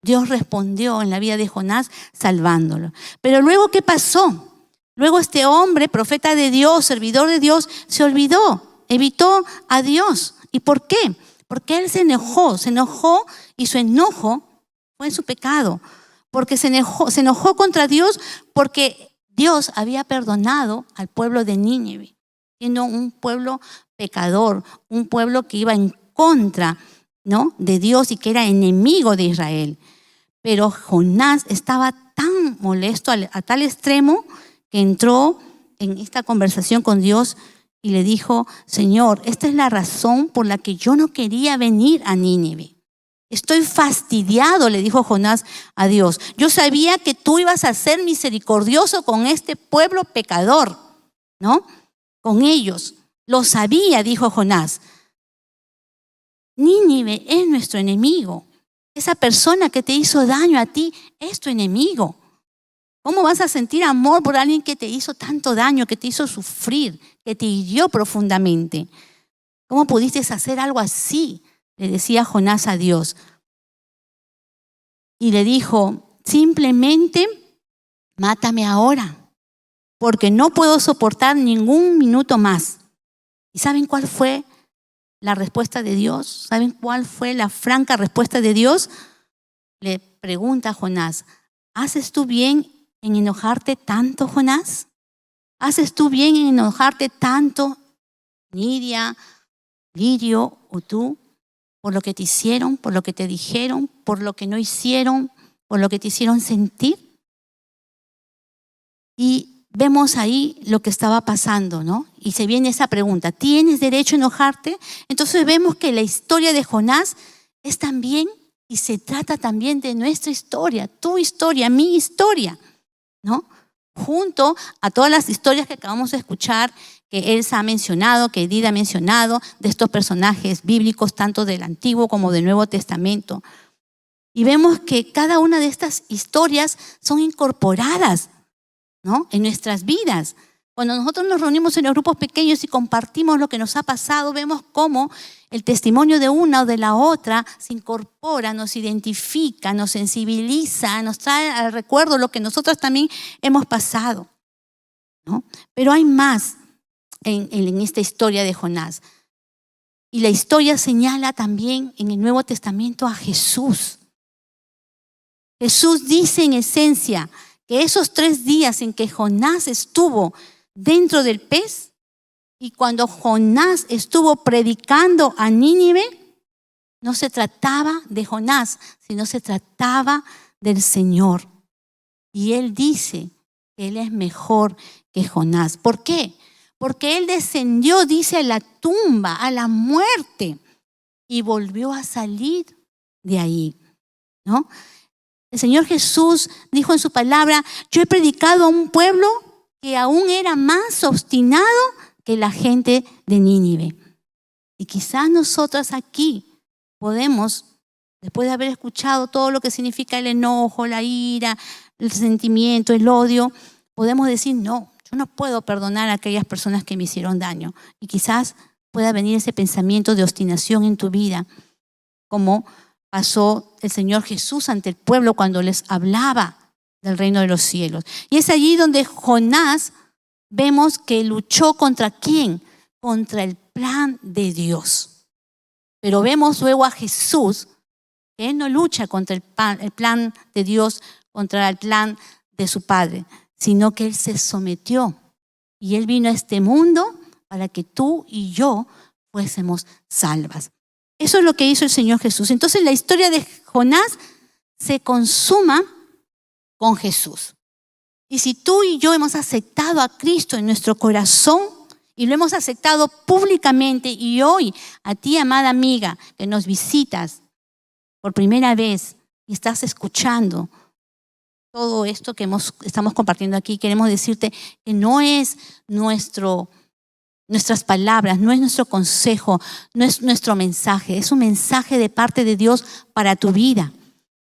Dios respondió en la vida de Jonás salvándolo. Pero luego, ¿qué pasó? Luego este hombre, profeta de Dios, servidor de Dios, se olvidó, evitó a Dios. ¿Y por qué? Porque él se enojó y su enojo fue en su pecado. Porque se enojó contra Dios porque Dios había perdonado al pueblo de Nínive, siendo un pueblo pecador, un pueblo que iba en contra, ¿no?, de Dios y que era enemigo de Israel. Pero Jonás estaba tan molesto a tal extremo que entró en esta conversación con Dios y le dijo: Señor, esta es la razón por la que yo no quería venir a Nínive. Estoy fastidiado, le dijo Jonás a Dios. Yo sabía que tú ibas a ser misericordioso con este pueblo pecador, ¿no? Con ellos. Lo sabía, dijo Jonás. Nínive es nuestro enemigo. Esa persona que te hizo daño a ti es tu enemigo. ¿Cómo vas a sentir amor por alguien que te hizo tanto daño, que te hizo sufrir, que te hirió profundamente? ¿Cómo pudiste hacer algo así? Le decía Jonás a Dios. Y le dijo, simplemente mátame ahora, porque no puedo soportar ningún minuto más. ¿Y saben cuál fue la respuesta de Dios? ¿Saben cuál fue la franca respuesta de Dios? Le pregunta a Jonás, ¿haces tú bien en enojarte tanto, Jonás? ¿Haces tú bien en enojarte tanto, Nidia, Lirio o tú, por lo que te hicieron, por lo que te dijeron, por lo que no hicieron, por lo que te hicieron sentir? Y vemos ahí lo que estaba pasando, ¿no? Y se viene esa pregunta, ¿tienes derecho a enojarte? Entonces vemos que la historia de Jonás es también, y se trata también de nuestra historia, tu historia, mi historia, ¿no? Junto a todas las historias que acabamos de escuchar, que Elsa ha mencionado, que Edith ha mencionado, de estos personajes bíblicos, tanto del Antiguo como del Nuevo Testamento. Y vemos que cada una de estas historias son incorporadas, ¿no?, en nuestras vidas. Cuando nosotros nos reunimos en los grupos pequeños y compartimos lo que nos ha pasado, vemos cómo el testimonio de una o de la otra se incorpora, nos identifica, nos sensibiliza, nos trae al recuerdo lo que nosotros también hemos pasado, ¿no? Pero hay más en esta historia de Jonás. Y la historia señala también en el Nuevo Testamento a Jesús. Jesús dice en esencia que esos 3 días en que Jonás estuvo dentro del pez y cuando Jonás estuvo predicando a Nínive, no se trataba de Jonás, sino se trataba del Señor. Y Él dice que Él es mejor que Jonás. ¿Por qué? Porque Él descendió, dice, a la tumba, a la muerte, y volvió a salir de ahí, ¿no? El Señor Jesús dijo en su palabra, yo he predicado a un pueblo que aún era más obstinado que la gente de Nínive. Y quizás nosotras aquí podemos, después de haber escuchado todo lo que significa el enojo, la ira, el sentimiento, el odio, podemos decir, no, yo no puedo perdonar a aquellas personas que me hicieron daño. Y quizás pueda venir ese pensamiento de obstinación en tu vida, como pasó el Señor Jesús ante el pueblo cuando les hablaba del reino de los cielos. Y es allí donde Jonás vemos que luchó contra ¿quién? Contra el plan de Dios. Pero vemos luego a Jesús que Él no lucha contra el plan de Dios, contra el plan de su Padre, sino que Él se sometió. Y Él vino a este mundo para que tú y yo fuésemos salvas. Eso es lo que hizo el Señor Jesús. Entonces la historia de Jonás se consuma con Jesús. Y si tú y yo hemos aceptado a Cristo en nuestro corazón y lo hemos aceptado públicamente, y hoy a ti, amada amiga, que nos visitas por primera vez y estás escuchando todo esto que estamos compartiendo aquí, queremos decirte que no es nuestras palabras, no es nuestro consejo, no es nuestro mensaje, es un mensaje de parte de Dios para tu vida.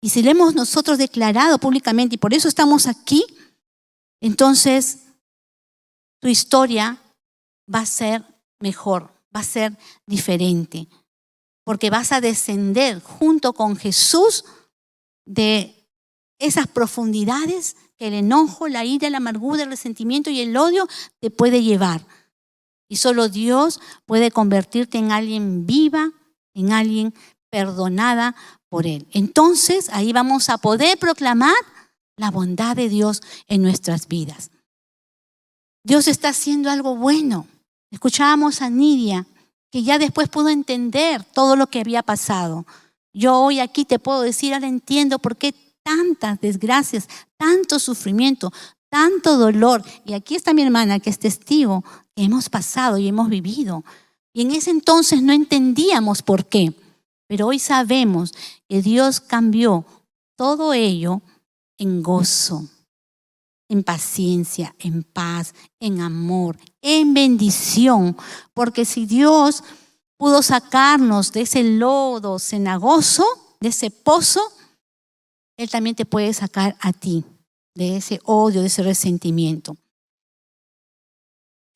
Y si lo hemos nosotros declarado públicamente y por eso estamos aquí, entonces tu historia va a ser mejor, va a ser diferente, porque vas a descender junto con Jesús de esas profundidades que el enojo, la ira, la amargura, el resentimiento y el odio te puede llevar. Y solo Dios puede convertirte en alguien viva, en alguien perdonada por Él. Entonces ahí vamos a poder proclamar la bondad de Dios en nuestras vidas. Dios está haciendo algo bueno. Escuchábamos a Nidia, que ya después pudo entender todo lo que había pasado. Yo hoy aquí te puedo decir, ahora entiendo por qué tantas desgracias, tanto sufrimiento, tanto dolor. Y aquí está mi hermana que es testigo que hemos pasado y hemos vivido. Y en ese entonces no entendíamos por qué. Pero hoy sabemos que Dios cambió todo ello en gozo, en paciencia, en paz, en amor, en bendición. Porque si Dios pudo sacarnos de ese lodo cenagoso, de ese pozo, Él también te puede sacar a ti de ese odio, de ese resentimiento.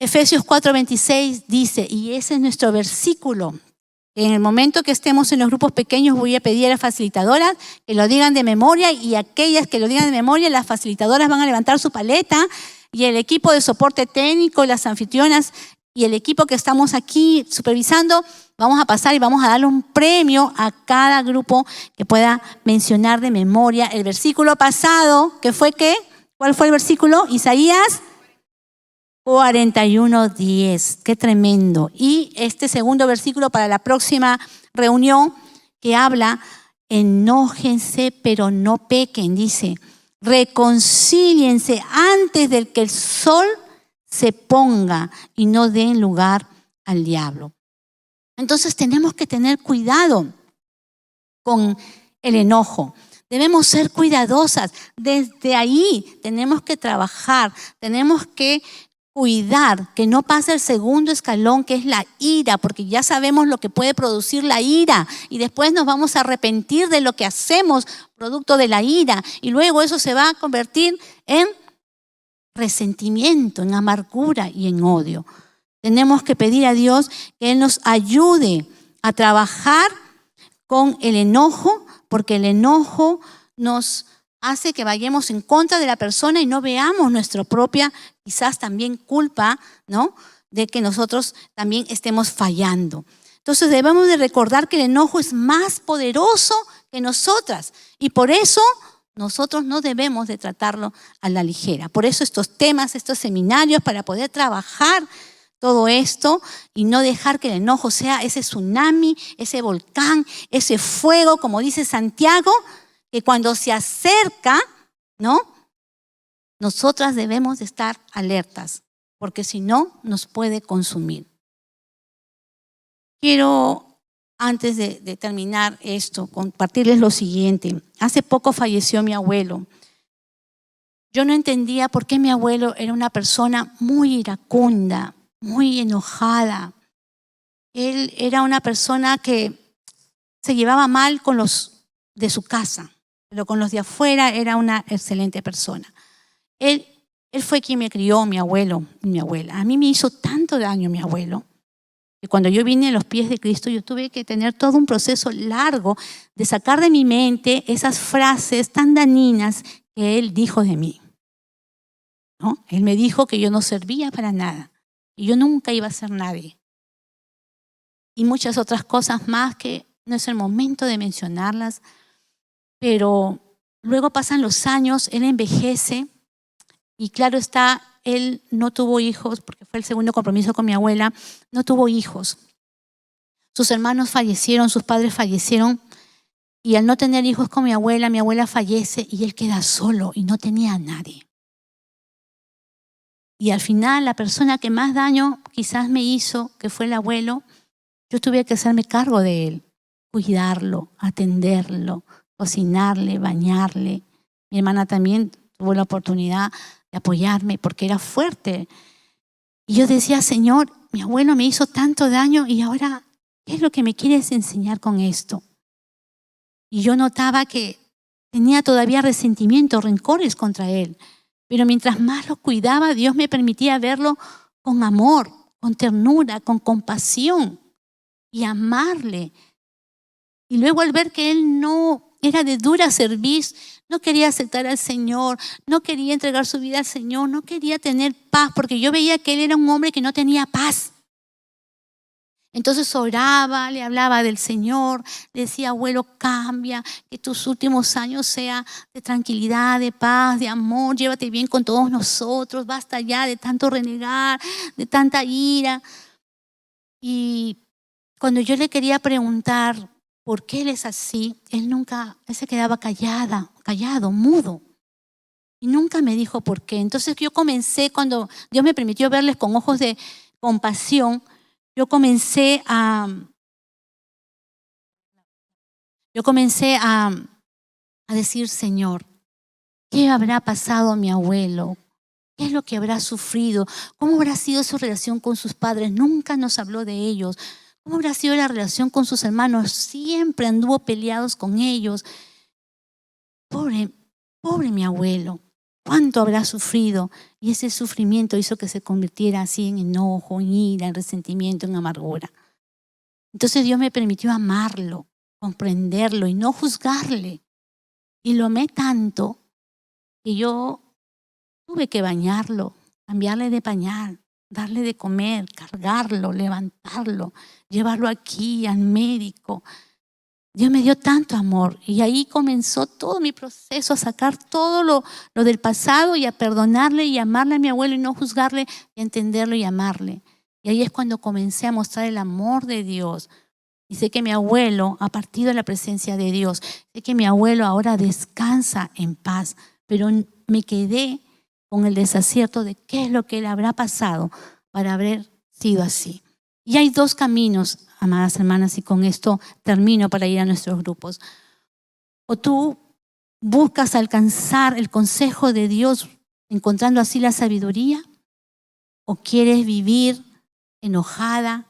Efesios 4:26 dice, y ese es nuestro versículo. En el momento que estemos en los grupos pequeños voy a pedir a las facilitadoras que lo digan de memoria, y aquellas que lo digan de memoria, las facilitadoras van a levantar su paleta y el equipo de soporte técnico, las anfitrionas y el equipo que estamos aquí supervisando, vamos a pasar y vamos a darle un premio a cada grupo que pueda mencionar de memoria el versículo pasado, que fue ¿qué? ¿Cuál fue el versículo? Isaías 41:10. Qué tremendo. Y este segundo versículo para la próxima reunión que habla, enójense pero no pequen, dice, reconcíliense antes de que el sol se ponga y no den lugar al diablo. Entonces tenemos que tener cuidado con el enojo. Debemos ser cuidadosas. Desde ahí tenemos que trabajar, tenemos que cuidar que no pase el segundo escalón, que es la ira, porque ya sabemos lo que puede producir la ira y después nos vamos a arrepentir de lo que hacemos producto de la ira, y luego eso se va a convertir en resentimiento, en amargura y en odio. Tenemos que pedir a Dios que Él nos ayude a trabajar con el enojo, porque el enojo nos hace que vayamos en contra de la persona y no veamos nuestra propia, quizás también culpa, ¿no?, de que nosotros también estemos fallando. Entonces debemos de recordar que el enojo es más poderoso que nosotras, y por eso nosotros no debemos de tratarlo a la ligera. Por eso estos temas, estos seminarios, para poder trabajar todo esto y no dejar que el enojo sea ese tsunami, ese volcán, ese fuego, como dice Santiago, que cuando se acerca, ¿no?, nosotras debemos de estar alertas, porque si no, nos puede consumir. Quiero, antes de terminar esto, compartirles lo siguiente. Hace poco falleció mi abuelo. Yo no entendía por qué mi abuelo era una persona muy iracunda, muy enojada. Él era una persona que se llevaba mal con los de su casa, pero con los de afuera era una excelente persona. Él fue quien me crió, mi abuelo y mi abuela. A mí me hizo tanto daño mi abuelo, que cuando yo vine a los pies de Cristo, yo tuve que tener todo un proceso largo de sacar de mi mente esas frases tan dañinas que él dijo de mí, ¿no? Él me dijo que yo no servía para nada, y yo nunca iba a ser nadie. Y muchas otras cosas más que no es el momento de mencionarlas, pero luego pasan los años, él envejece, y claro está, él no tuvo hijos, porque fue el segundo compromiso con mi abuela, no tuvo hijos. Sus hermanos fallecieron, sus padres fallecieron, y al no tener hijos con mi abuela fallece y él queda solo y no tenía a nadie. Y al final, la persona que más daño quizás me hizo, que fue el abuelo, yo tuve que hacerme cargo de él, cuidarlo, atenderlo, cocinarle, bañarle. Mi hermana también tuvo la oportunidad de apoyarme porque era fuerte. Y yo decía, Señor, mi abuelo me hizo tanto daño y ahora, ¿qué es lo que me quieres enseñar con esto? Y yo notaba que tenía todavía resentimiento, rencores contra él. Pero mientras más lo cuidaba, Dios me permitía verlo con amor, con ternura, con compasión y amarle. Y luego al ver que él no era de dura cerviz, no quería aceptar al Señor, no quería entregar su vida al Señor, no quería tener paz, porque yo veía que él era un hombre que no tenía paz. Entonces oraba, le hablaba del Señor, le decía, abuelo, cambia, que tus últimos años sean de tranquilidad, de paz, de amor, llévate bien con todos nosotros, basta ya de tanto renegar, de tanta ira. Y cuando yo le quería preguntar por qué él es así, él se quedaba callado, mudo. Y nunca me dijo por qué. Entonces yo comencé, cuando Dios me permitió verles con ojos de compasión, yo comencé a decir, Señor, ¿qué habrá pasado a mi abuelo? ¿Qué es lo que habrá sufrido? ¿Cómo habrá sido su relación con sus padres? Nunca nos habló de ellos. ¿Cómo habrá sido la relación con sus hermanos? Siempre anduvo peleados con ellos. Pobre mi abuelo, cuánto habrá sufrido. Y ese sufrimiento hizo que se convirtiera así en enojo, en ira, en resentimiento, en amargura. Entonces Dios me permitió amarlo, comprenderlo y no juzgarle. Y lo amé tanto que yo tuve que bañarlo, cambiarle de pañal, darle de comer, cargarlo, levantarlo, llevarlo aquí al médico. Dios me dio tanto amor y ahí comenzó todo mi proceso a sacar todo lo del pasado y a perdonarle y amarle a mi abuelo y no juzgarle y a entenderlo y amarle. Y ahí es cuando comencé a mostrar el amor de Dios. Y sé que mi abuelo ha partido de la presencia de Dios. Sé que mi abuelo ahora descansa en paz, pero me quedé con el desacierto de qué es lo que le habrá pasado para haber sido así. Y hay dos caminos, amadas hermanas, y con esto termino para ir a nuestros grupos. O tú buscas alcanzar el consejo de Dios encontrando así la sabiduría, o quieres vivir enojada,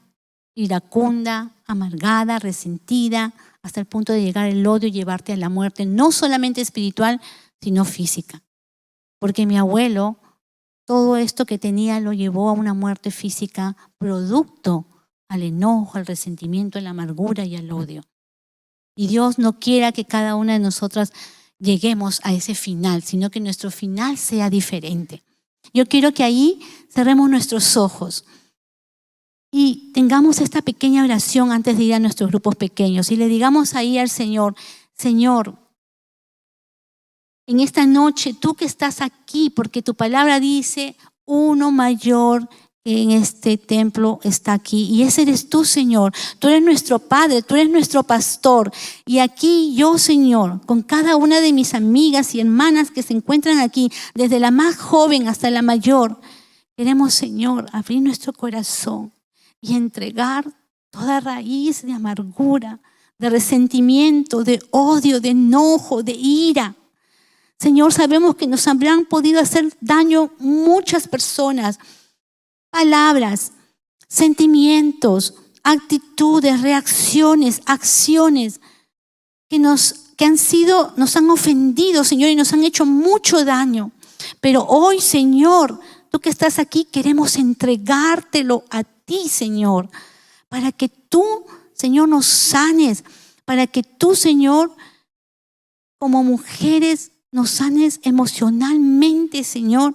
iracunda, amargada, resentida, hasta el punto de llegar al odio y llevarte a la muerte, no solamente espiritual, sino física. Porque mi abuelo, todo esto que tenía lo llevó a una muerte física producto al enojo, al resentimiento, a la amargura y al odio. Y Dios no quiera que cada una de nosotras lleguemos a ese final, sino que nuestro final sea diferente. Yo quiero que ahí cerremos nuestros ojos y tengamos esta pequeña oración antes de ir a nuestros grupos pequeños y le digamos ahí al Señor, Señor, en esta noche, tú que estás aquí, porque tu palabra dice, uno mayor que en este templo está aquí. Y ese eres tú, Señor. Tú eres nuestro Padre, tú eres nuestro pastor. Y aquí yo, Señor, con cada una de mis amigas y hermanas que se encuentran aquí, desde la más joven hasta la mayor, queremos, Señor, abrir nuestro corazón y entregar toda raíz de amargura, de resentimiento, de odio, de enojo, de ira. Señor, sabemos que nos habrán podido hacer daño muchas personas, palabras, sentimientos, actitudes, reacciones, acciones que nos han ofendido, Señor, y nos han hecho mucho daño. Pero hoy, Señor, tú que estás aquí, queremos entregártelo a ti, Señor, para que tú, Señor, nos sanes, para que tú, Señor, como mujeres, nos sanes emocionalmente, Señor.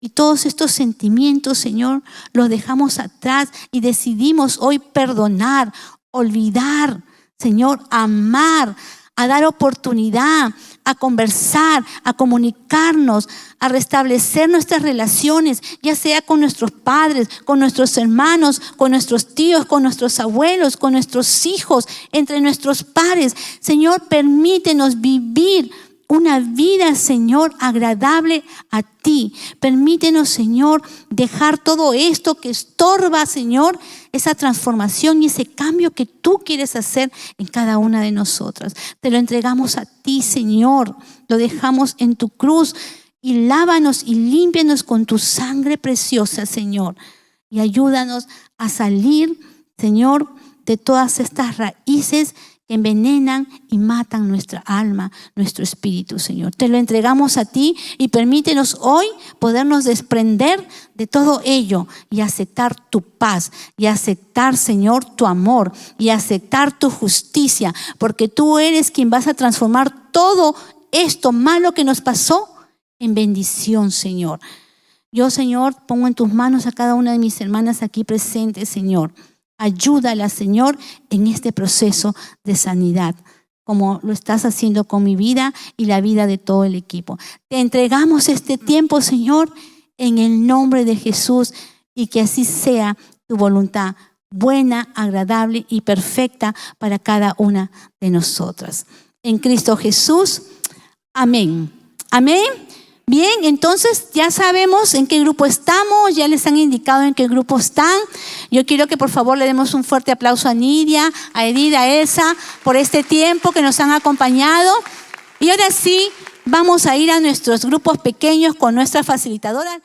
Y todos estos sentimientos, Señor, los dejamos atrás y decidimos hoy perdonar, olvidar, Señor, amar, a dar oportunidad, a conversar, a comunicarnos, a restablecer nuestras relaciones, ya sea con nuestros padres, con nuestros hermanos, con nuestros tíos, con nuestros abuelos, con nuestros hijos, entre nuestros pares. Señor, permítenos vivir una vida, Señor, agradable a ti. Permítenos, Señor, dejar todo esto que estorba, Señor, esa transformación y ese cambio que tú quieres hacer en cada una de nosotras. Te lo entregamos a ti, Señor. Lo dejamos en tu cruz y lávanos y límpianos con tu sangre preciosa, Señor. Y ayúdanos a salir, Señor, de todas estas raíces que envenenan y matan nuestra alma, nuestro espíritu, Señor. Te lo entregamos a ti y permítenos hoy podernos desprender de todo ello y aceptar tu paz y aceptar, Señor, tu amor y aceptar tu justicia, porque tú eres quien vas a transformar todo esto malo que nos pasó en bendición, Señor. Yo, Señor, pongo en tus manos a cada una de mis hermanas aquí presentes, Señor. Ayúdala, Señor, en este proceso de sanidad, como lo estás haciendo con mi vida y la vida de todo el equipo. Te entregamos este tiempo, Señor, en el nombre de Jesús, y que así sea tu voluntad, buena, agradable y perfecta para cada una de nosotras. En Cristo Jesús, amén. Amén. Bien, entonces ya sabemos en qué grupo estamos, ya les han indicado en qué grupo están. Yo quiero que por favor le demos un fuerte aplauso a Nidia, a Edith, a Elsa, por este tiempo que nos han acompañado. Y ahora sí, vamos a ir a nuestros grupos pequeños con nuestra facilitadora.